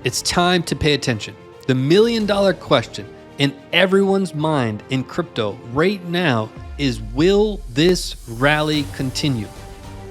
It's time to pay attention. The million-dollar question in everyone's mind in crypto right now is, will this rally continue?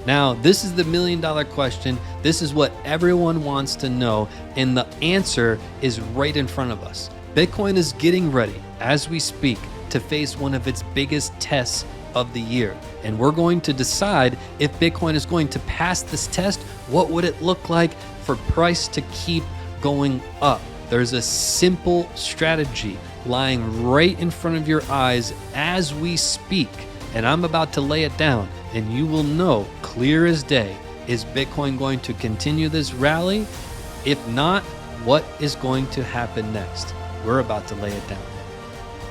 Now, this is the million-dollar question. This is what everyone wants to know, and the answer is right in front of us. Bitcoin is getting ready, as we speak, to face one of its biggest tests of the year. And we're going to decide if Bitcoin is going to pass this test. What would it look like for price to keep going up? There's a simple strategy lying right in front of your eyes as we speak, and I'm about to lay it down, and you will know clear as day, is Bitcoin going to continue this rally? If not, what is going to happen next? We're about to lay it down.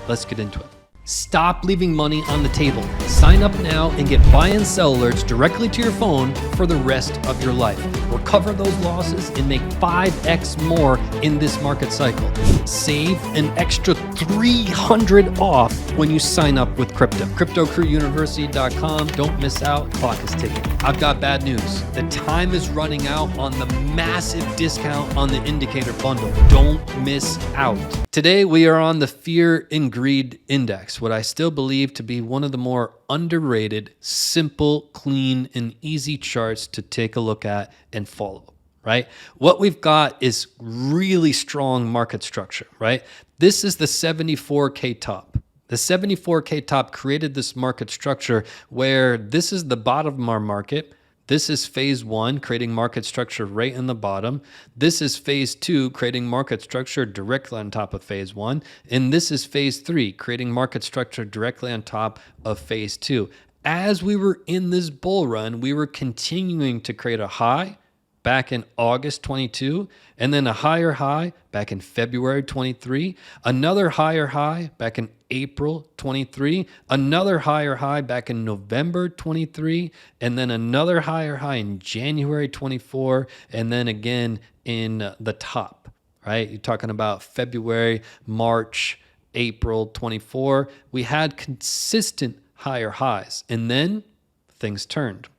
Let's get into it. Stop leaving money on the table. Sign up now and get buy and sell alerts directly to your phone for the rest of your life. Recover those losses and make 5x more in this market cycle. Save an extra $300 off when you sign up with crypto. CryptoCrewUniversity.com. Don't miss out. Clock is ticking. I've got bad news. The time is running out on the massive discount on the indicator bundle. Don't miss out. Today we are on the Fear and Greed Index, what I still believe to be one of the more underrated, simple, clean, and easy charts to take a look at and follow, right? What we've got is really strong market structure, right? This is the 74K top. The 74K top created this market structure where this is the bottom of our market. This is phase one, creating market structure right in the bottom. This is phase two, creating market structure directly on top of phase one. And this is phase three, creating market structure directly on top of phase two. As we were in this bull run, we were continuing to create a high back in August 22, and then a higher high back in February 23, another higher high back in April 23, another higher high back in November 23, and then another higher high in January 24, and then again in the top, right? You're talking about February, March, April 24. We had consistent higher highs, and then things turned.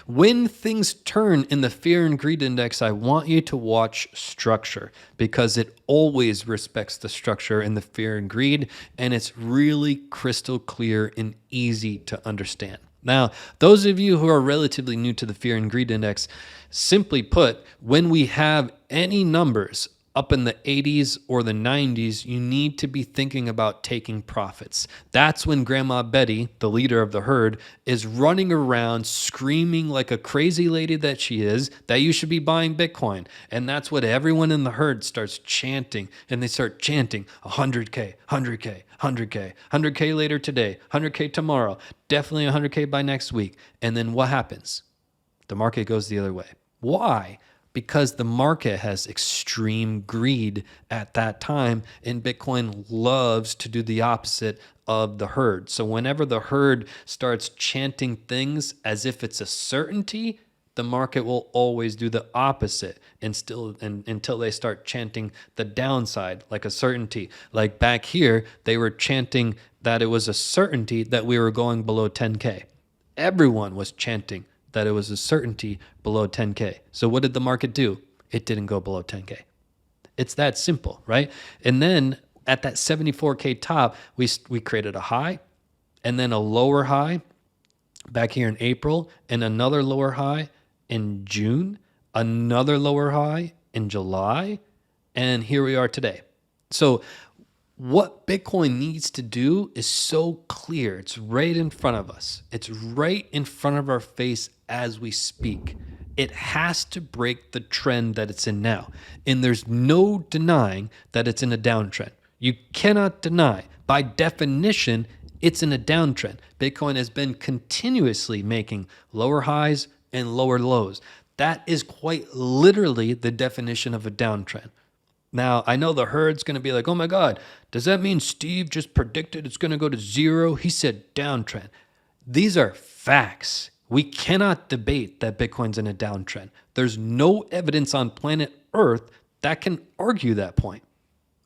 When things turn in the Fear and Greed Index, I want you to watch structure, because it always respects the structure in the Fear and Greed, and it's really crystal clear and easy to understand. Now, those of you who are relatively new to the Fear and Greed Index, simply put, when we have any numbers up in the 80s or the 90s, you need to be thinking about taking profits. That's when Grandma Betty, the leader of the herd, is running around screaming like a crazy lady that she is that you should be buying Bitcoin. And that's what everyone in the herd starts chanting. And they start chanting 100K, 100K, 100K, 100K later today, 100K tomorrow, definitely 100K by next week. And then what happens? The market goes the other way. Why? Because the market has extreme greed at that time, and Bitcoin loves to do the opposite of the herd. So whenever the herd starts chanting things as if it's a certainty, the market will always do the opposite until they start chanting the downside like a certainty. Like back here, they were chanting that it was a certainty that we were going below 10K. Everyone was chanting that it was a certainty below 10K. So what did the market do? It didn't go below 10K. It's that simple, right? And then at that 74K top, we created a high, and then a lower high back here in April, and another lower high in June, another lower high in July, and here we are today. So what Bitcoin needs to do is so clear. It's right in front of us. It's right in front of our face as we speak. It has to break the trend that it's in now. And there's no denying that it's in a downtrend. You cannot deny. By definition, it's in a downtrend. Bitcoin has been continuously making lower highs and lower lows. That is quite literally the definition of a downtrend. Now, I know the herd's going to be like, oh my God, does that mean Steve just predicted it's going to go to zero? He said downtrend. These are facts. We cannot debate that Bitcoin's in a downtrend. There's no evidence on planet Earth that can argue that point.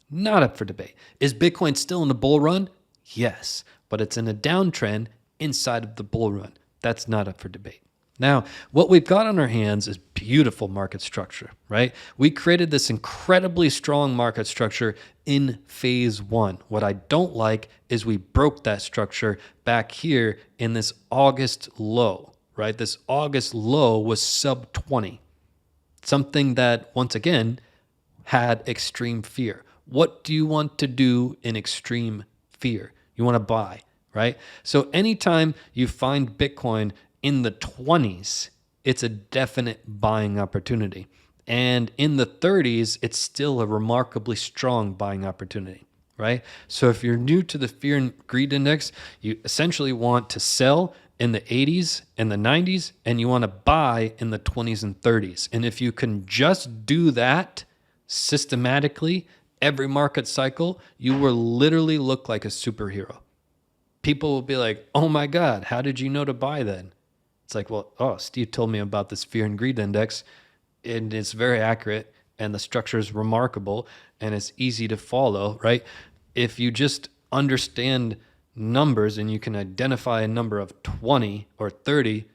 Not up for debate. Is Bitcoin still in a bull run? Yes, but it's in a downtrend inside of the bull run. That's not up for debate. Now, what we've got on our hands is beautiful market structure, right? We created this incredibly strong market structure in phase one. What I don't like is we broke that structure back here in this August low, right? This August low was sub 20, something that, once again, had extreme fear. What do you want to do in extreme fear? You want to buy, right? So anytime you find Bitcoin in the 20s, it's a definite buying opportunity. And in the 30s, it's still a remarkably strong buying opportunity, right? So if you're new to the fear and greed index, you essentially want to sell in the 80s and the 90s, and you want to buy in the 20s and 30s. And if you can just do that systematically every market cycle, you will literally look like a superhero. People will be like, oh my God, how did you know to buy then? It's like, well, Steve told me about this fear and greed index, and it's very accurate, and the structure is remarkable, and it's easy to follow, right? If you just understand numbers and you can identify a number of 20 or 30,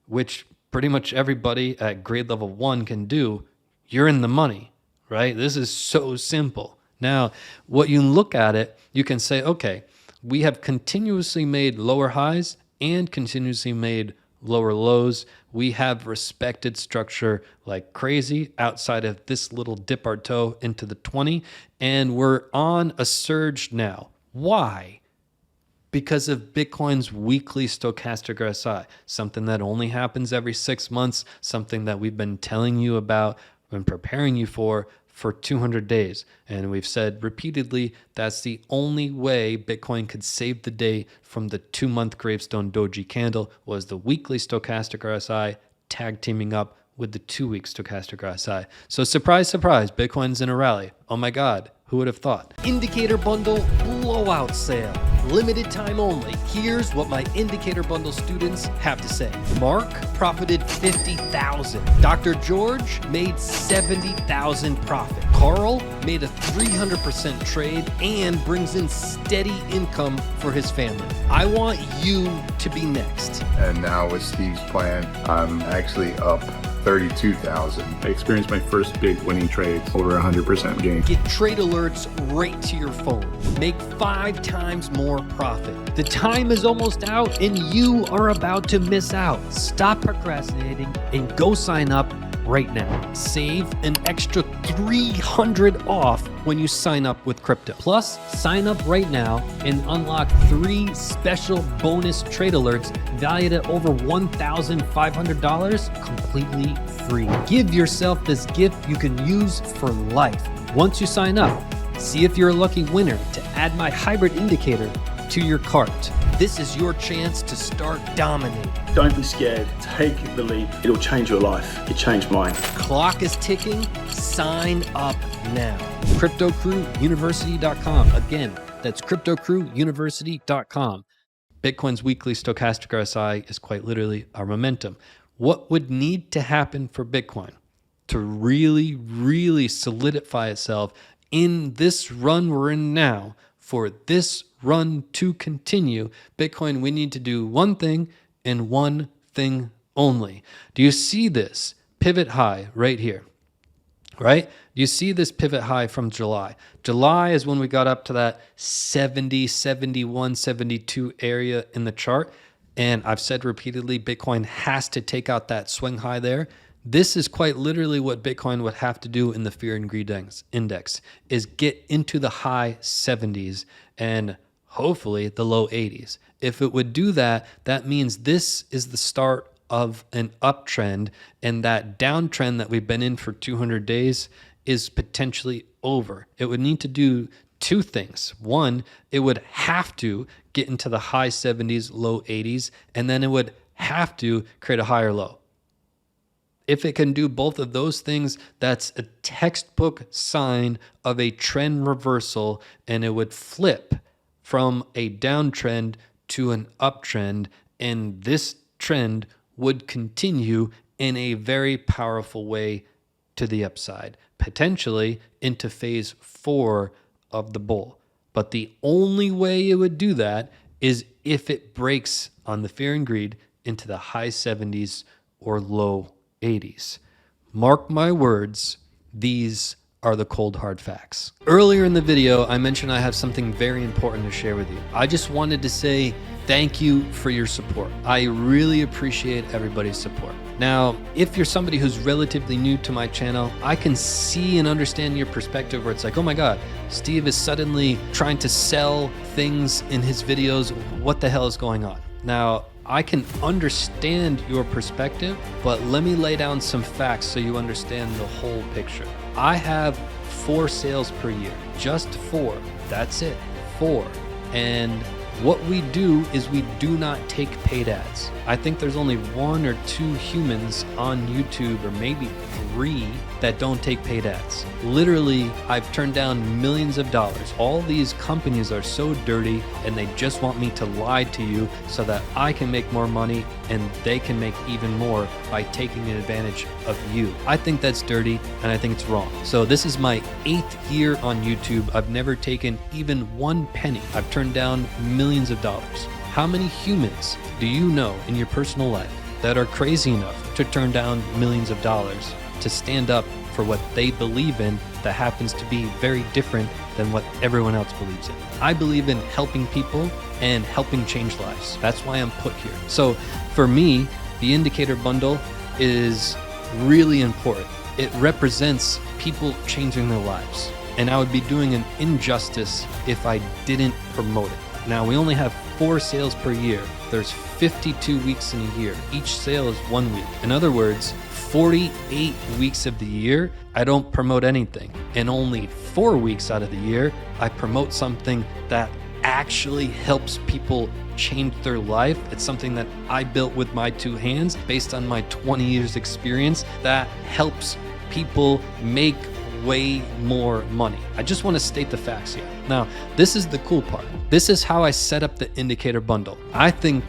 which pretty much everybody at grade level 1 can do, you're in the money, right? This is so simple. Now, what you look at it, you can say, okay, we have continuously made lower highs and continuously made lower lows. We have respected structure like crazy outside of this little dip our toe into the 20, and we're on a surge now. Why? Because of Bitcoin's weekly stochastic RSI, something that only happens every 6 months, something that we've been telling you about and preparing you for 200 days. And we've said repeatedly that's the only way Bitcoin could save the day from the 2-month gravestone doji candle was the weekly stochastic RSI tag teaming up with the 2-week stochastic RSI. So surprise, surprise, Bitcoin's in a rally. Oh my God, who would have thought? Indicator bundle blowout sale. Limited time only. Here's what my indicator bundle students have to say. Mark profited $50,000. Dr. George made $70,000 profit. Carl made a 300% trade and brings in steady income for his family. I want you to be next. And now with Steve's plan, I'm actually up 32,000. I experienced my first big winning trade, over 100% gain. Get trade alerts right to your phone. Make 5 times more profit. The time is almost out and you are about to miss out. Stop procrastinating and go sign up right now. Save an extra $300 off when you sign up with crypto. Plus, sign up right now and unlock 3 special bonus trade alerts valued at over $1,500 completely free. Give yourself this gift you can use for life. Once you sign up, see if you're a lucky winner to add my hybrid indicator to your cart. This is your chance to start dominating. Don't be scared. Take the leap. It'll change your life. It changed mine. Clock is ticking. Sign up now. CryptoCrewUniversity.com. Again, that's CryptoCrewUniversity.com. Bitcoin's weekly stochastic RSI is quite literally our momentum. What would need to happen for Bitcoin to really, really solidify itself in this run we're in now, for this run to continue? Bitcoin, we need to do one thing and one thing only. Do you see this pivot high right here? Right? You see this pivot high from July. July is when we got up to that 70, 71, 72 area in the chart. And I've said repeatedly, Bitcoin has to take out that swing high there. This is quite literally what Bitcoin would have to do in the fear and greed index, is get into the high 70s and hopefully the low 80s. If it would do that, that means this is the start of an uptrend, and that downtrend that we've been in for 200 days is potentially over. It would need to do 2 things. One, it would have to get into the high 70s, low 80s, and then it would have to create a higher low. If it can do both of those things, that's a textbook sign of a trend reversal, and it would flip from a downtrend to an uptrend, and this trend would continue in a very powerful way to the upside, potentially into phase 4 of the bull. But the only way it would do that is if it breaks on the fear and greed into the high 70s or low 80s. Mark my words, these are the cold hard facts. Earlier in the video, I mentioned I have something very important to share with you. I just wanted to say thank you for your support. I really appreciate everybody's support. Now, if you're somebody who's relatively new to my channel, I can see and understand your perspective where it's like, oh my God, Steve is suddenly trying to sell things in his videos. What the hell is going on? Now, I can understand your perspective, but let me lay down some facts so you understand the whole picture. I have 4 sales per year, just 4. That's it, 4. And what we do is we do not take paid ads. I think there's only 1 or 2 humans on YouTube, or maybe 3, that don't take paid ads. Literally, I've turned down millions of dollars. All these companies are so dirty and they just want me to lie to you so that I can make more money and they can make even more by taking advantage of you. I think that's dirty and I think it's wrong. So this is my 8th year on YouTube. I've never taken even 1 penny. I've turned down millions of dollars. How many humans do you know in your personal life that are crazy enough to turn down millions of dollars to stand up for what they believe in that happens to be very different than what everyone else believes in? I believe in helping people and helping change lives. That's why I'm put here. So for me, the indicator bundle is really important. It represents people changing their lives. And I would be doing an injustice if I didn't promote it. Now, we only have 4 sales per year. There's 52 weeks in a year. Each sale is 1 week. In other words, 48 weeks of the year, I don't promote anything. And only 4 weeks out of the year, I promote something that actually helps people change their life. It's something that I built with my 2 hands based on my 20 years experience that helps people make way more money. I just want to state the facts here. Now, this is the cool part. This is how I set up the indicator bundle. I think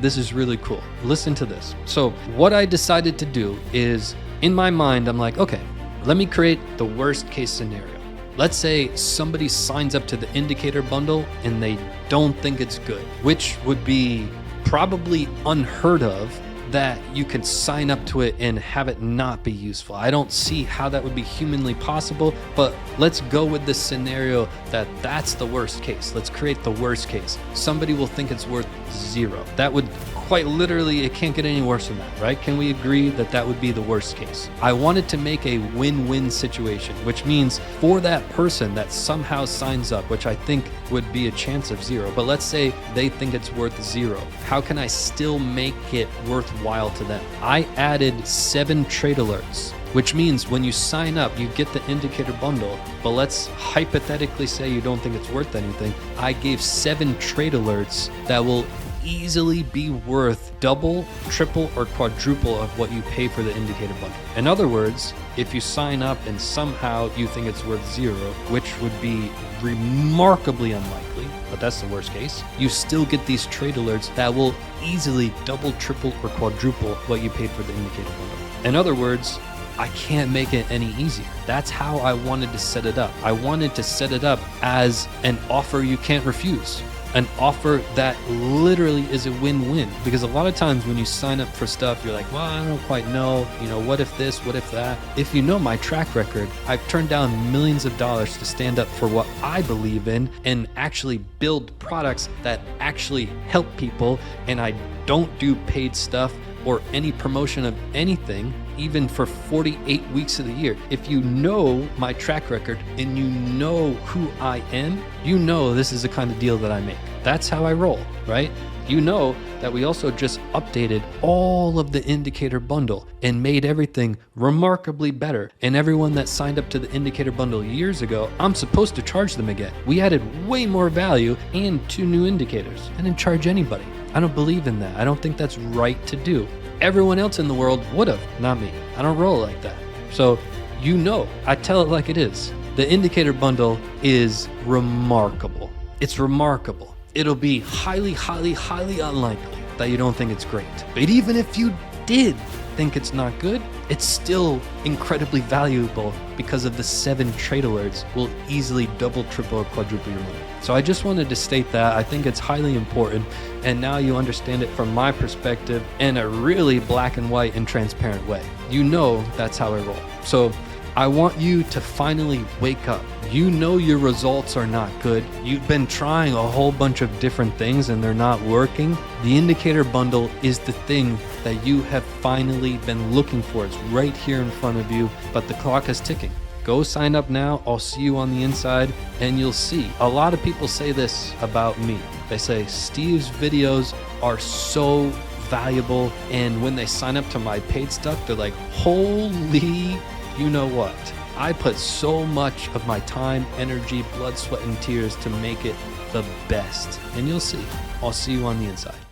this is really cool. Listen to this. So what I decided to do is, in my mind, I'm like, okay, let me create the worst case scenario. Let's say somebody signs up to the indicator bundle and they don't think it's good, which would be probably unheard of, that you could sign up to it and have it not be useful. I don't see how that would be humanly possible, but let's go with this scenario that that's the worst case. Let's create the worst case. Somebody will think it's worth 0. That would quite literally, it can't get any worse than that, right? Can we agree that that would be the worst case? I wanted to make a win-win situation, which means for that person that somehow signs up, which I think would be a chance of 0, but let's say they think it's worth 0. How can I still make it worthwhile to them? I added 7 trade alerts, which means when you sign up, you get the indicator bundle, but let's hypothetically say you don't think it's worth anything. I gave 7 trade alerts that will easily be worth double, triple, or quadruple of what you pay for the indicator bundle. In other words, if you sign up and somehow you think it's worth 0, which would be remarkably unlikely, but that's the worst case, you still get these trade alerts that will easily double, triple, or quadruple what you paid for the indicator bundle. In other words, I can't make it any easier. That's how I wanted to set it up. I wanted to set it up as an offer you can't refuse. An offer that literally is a win-win, because a lot of times when you sign up for stuff, you're like, well, I don't quite know, what if this, what if that? If you know my track record, I've turned down millions of dollars to stand up for what I believe in and actually build products that actually help people, and I don't do paid stuff or any promotion of anything, even for 48 weeks of the year. If you know my track record and you know who I am, you know this is the kind of deal that I make. That's how I roll, right? You know that we also just updated all of the indicator bundle and made everything remarkably better. And everyone that signed up to the indicator bundle years ago, I'm supposed to charge them again. We added way more value and 2 new indicators. I didn't charge anybody. I don't believe in that. I don't think that's right to do. Everyone else in the world would have, not me. I don't roll like that. So, I tell it like it is. The indicator bundle is remarkable. It's remarkable. It'll be highly, highly, highly unlikely that you don't think it's great. But even if you did think it's not good, it's still incredibly valuable because of the 7 trade alerts will easily double, triple, or quadruple your money. So I just wanted to state that. I think it's highly important. And now you understand it from my perspective in a really black and white and transparent way. You know that's how I roll. So I want you to finally wake up. You know your results are not good. You've been trying a whole bunch of different things and they're not working. The indicator bundle is the thing that you have finally been looking for. It's right here in front of you, but the clock is ticking. Go sign up now. I'll see you on the inside and you'll see. A lot of people say this about me. They say, Steve's videos are so valuable. And when they sign up to my paid stuff, they're like, holy, you know what? I put so much of my time, energy, blood, sweat, and tears to make it the best. And you'll see. I'll see you on the inside.